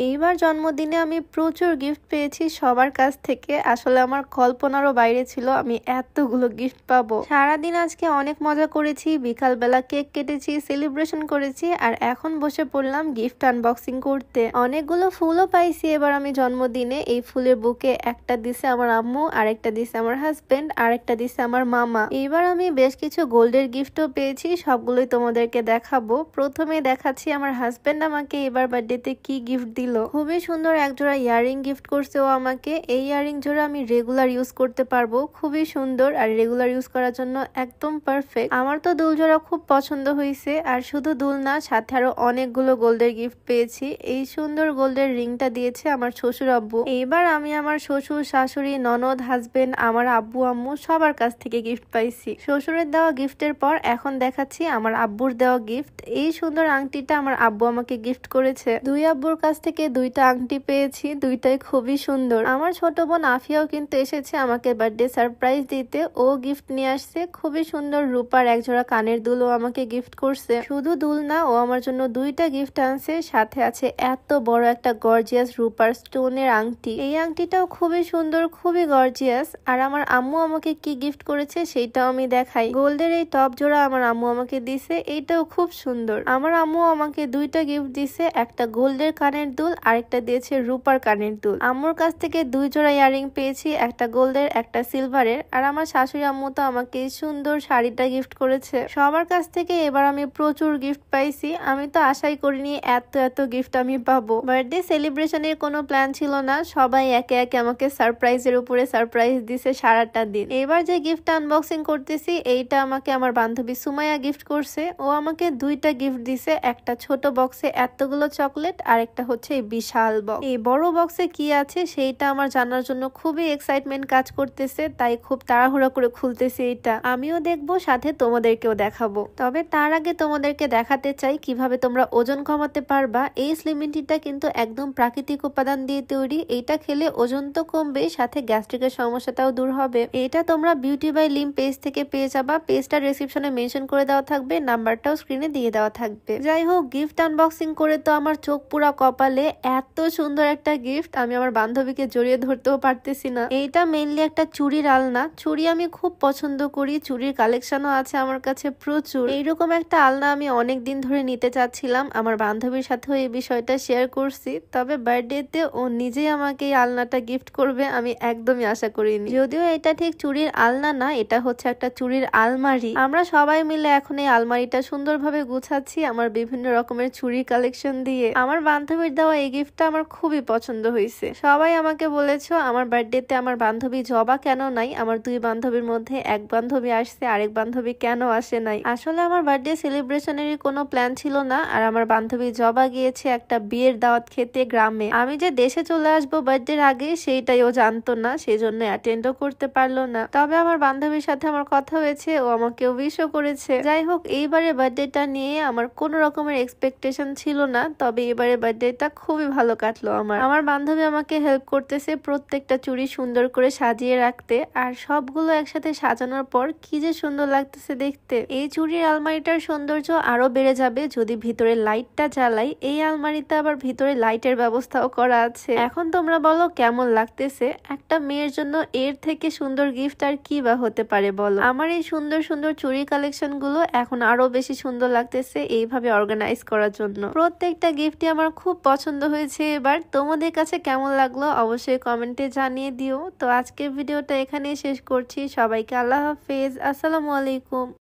এইবার জন্মদিনে আমি প্রচুর গিফট পেয়েছি সবার কাছ থেকে। আসলে আমার কল্পনারও বাইরে ছিল আমি এতগুলো গিফট পাবো। সারাদিন আজকে অনেক মজা করেছি, বিকালবেলা কেক কেটেছি, সেলিব্রেশন করেছি, আর এখন বসে পড়লাম গিফট আনবক্সিং করতে। অনেকগুলো ফুলও পাইছি এবার আমি জন্মদিনে। এই ফুলের বুকে একটা দিছে আমার আম্মু, আরেকটা দিছে আমার হাজবেন্ড, আরেকটা দিছে আমার মামা। এইবার আমি বেশ কিছু গোল্ডের গিফটও পেয়েছি, সবগুলোই তোমাদেরকে দেখাবো। প্রথমে দেখাচ্ছি আমার হাজবেন্ড আমাকে এবার বার্থডেতে কি গিফট দিল। খুবই সুন্দর একজোড়া ইয়ারিং গিফট করছে ও আমাকে। এই ইয়ারিং জোড়া আমি রেগুলার ইউজ করতে পারবো, খুবই সুন্দর আর রেগুলার ইউজ করার জন্য একদম পারফেক্ট। আমার তো দুল জোড়া খুব পছন্দ হয়েছে, আর শুধু দুল না, সাথে আরো অনেকগুলো গোল্ডের গিফট পেয়েছি। এই সুন্দর গোল্ডের রিংটা দিয়েছে আমার শ্বশুর আব্বু। এইবার আমি আমার শ্বশুর, শাশুড়ি, ননদ, হাজবেন্ড, আমার আব্বু আম্মু সবার কাছ থেকে গিফট পাইছি। শ্বশুরের দেওয়া গিফটের পর এখন দেখাচ্ছি আমার আব্বুর দেওয়া গিফট। এই সুন্দর আংটিটা আমার আব্বু আমাকে গিফট করেছে। দুই আব্বুর কাছ থেকে দুইটা আংটি পেয়েছি, দুইটাই খুবই সুন্দর। আমার ছোট বোন আফিয়াও কিন্তু এসেছে আমাকে বার্থডে সারপ্রাইজ দিতে। ও গিফট নিয়ে আসছে খুবই সুন্দর রূপার একজোড়া কানের দুল ও আমাকে গিফট করছে। শুধু দুল না, ও আমার জন্য দুইটা গিফট আনছে, সাথে আছে এত বড় একটা গর্জিয়াস রূপার স্টোনের আংটি। এই আংটিটাও খুবই সুন্দর, খুবই গর্জিয়াস। আর আমার আম্মু আমাকে কি গিফট করেছে সেইটাও আমি দেখাই। গোল্ডের এই টপ জোড়া আমার আম্মু আমাকে দিছে, এইটাও খুব সুন্দর। আমার আম্মু আমাকে দুইটা গিফট দিছে, একটা গোল্ডের কানের দুল, আরেকটা দিয়েছে রূপার কানের দুল। আম্মুর কাছ থেকে দুই জোড়া ইয়ারিং পেয়েছি, একটা গোল্ডের, একটা সিলভারের। আর আমার শাশুড়ি আম্মু তো আমাকে সুন্দর শাড়িটা গিফট করেছে। সবার কাছ থেকে এবার আমি প্রচুর গিফট পাইছি। আমি তো আশাই করিনি এত গিফট আমি পাবো। বার্থডে সেলিব্রেশনের কোনো প্ল্যান ছিল না, সবাই একে একে আমাকে সারপ্রাইজের উপরে সারপ্রাইজ দিছে সারাটা দিন। এবার যে গিফট আনবক্সিং করতেছি এইটা আমাকে আমার বান্ধবী সুমাইয়া গিফট করছে। ও আমাকে দুইটা গিফট দিছে, একটা ছোট বক্সে এতগুলো চকলেট, আর একটা হচ্ছে এই বিশাল বক্স। এই বড় বক্সে কি আছে সেইটা আমার জানার জন্য খুবই এক্সাইটমেন্ট কাজ করতেছে, তাই খুব তাড়াহুড়া করে খুলতেছি। এটা আমিও দেখবো, সাথে তোমাদেরকেও দেখাবো। তবে তার আগে তোমাদেরকে দেখাতে চাই কিভাবে তোমরা ওজন কমাতে পারবা। এই স্লিমিটিটা কিন্তু একদম প্রাকৃতিক উপাদান দিয়ে তৈরি। এইটা খেলে ওজন তো কমবে, সাথে গ্যাস্ট্রিকের সমস্যাটাও দূর হবে। এটা তোমরা বিউটি বাই লিম পেজ থেকে পেয়ে যাবা। পেজটা ডেসক্রিপশনে মেনশন করে দেওয়া থাকবে, নাম্বারটাও স্ক্রিনে দিয়ে দেওয়া থাকবে। যাই হোক, গিফট আনবক্সিং করে তো আমার চোখ পুরা কপালে। এত সুন্দর একটা গিফট, আমি আমার বান্ধবীকে জড়িয়ে ধরতেও পারতেছি না। এইটা মেইনলি একটা চুড়ির আলনা। চুড়ি আমি খুব পছন্দ করি, চুড়ির কালেকশনও আছে আমার কাছে প্রচুর। এইরকম একটা আলনা আমি অনেক দিন ধরে নিতে চাচ্ছিলাম। আমার বান্ধবীর সাথেও এই বিষয়টা শেয়ার করছি, তবে বার্থডেতে ও নিজেই আমাকে এই আলনাটা গিফট করবে আমি একদমই আশা করিনি। যদিও এটা ঠিক চুড়ির আলনা না, এটা হচ্ছে একটা চুড়ির আলমারি। আমরা সবাই মিলে এখন এই আলমারিটা সুন্দরভাবে গুছাচ্ছি আমার বিভিন্ন রকমের চুড়ি কালেকশন দিয়ে। আমার বান্ধবীর দেওয়া এই গিফটটা আমার খুবই পছন্দ হয়েছে। সবাই আমাকে বলেছো আমার বার্থডেতে আমার বান্ধবী জবা কেন নাই। আমার দুই বান্ধবীর মধ্যে এক বান্ধবী আসছে, আরেক বান্ধবী কেন আসে নাই। আসলে আমার বার্থডে সেলিব্রেশনেরই কোনো প্ল্যান ছিল না, আর আমার বান্ধবী জবা গিয়েছে একটা বিয়ের দাওয়াত খেতে গ্রামে। আমি যে দেশে চলে আসবো বার্থডের আগে সেইটাই ও জানতো না, সেজন্য অ্যাটেন্ডও করতে পারলো না। তবে আমার বান্ধবীর সাথে আমার কথা হয়েছে, ও আমাকে উইশও করেছে। যাই হোক, এইবারে বার্থডেটা নিয়ে আমার কোনো রকমের এক্সপেকটেশন ছিল না, তবে এবারে বার্থডেটা খুবই ভালো কাটলো আমার। আমার বান্ধবী আমাকে হেল্প করতেছে প্রত্যেকটা চুড়ি সুন্দর করে সাজিয়ে রাখতে, আর সবগুলো একসাথে সাজানোর পর কি যে সুন্দর লাগতেছে দেখতে। এই চুড়ির আলমারিটার সৌন্দর্য আরো বেড়ে যাবে যদি ভিতরে লাইটটা জ্বালাই। এই আলমারিতে আবার ভিতরে লাইটের ব্যবস্থাও করা আছে। এখন তোমরা বলো কেমন লাগতেছে। একটা মেয়ের জন্য এর থেকে সুন্দর গিফট আর কি বা হতে পারে বলো। আমার এই সুন্দর সুন্দর চুড়ি কালেকশন গুলো এখন আরো বেশি সুন্দর লাগতেছে এইভাবে অর্গানাইজ করার জন্য। প্রত্যেকটা গিফটই আমার খুব পছন্দ হয়েছে। এবার তোমাদের কাছে কেমন লাগলো অবশ্যই কমেন্টে জানিয়ে দিও। তো আজকের ভিডিওটা এখানেই শেষ করছি। সবাইকে আল্লাহ হাফেজ, আসসালামু আলাইকুম।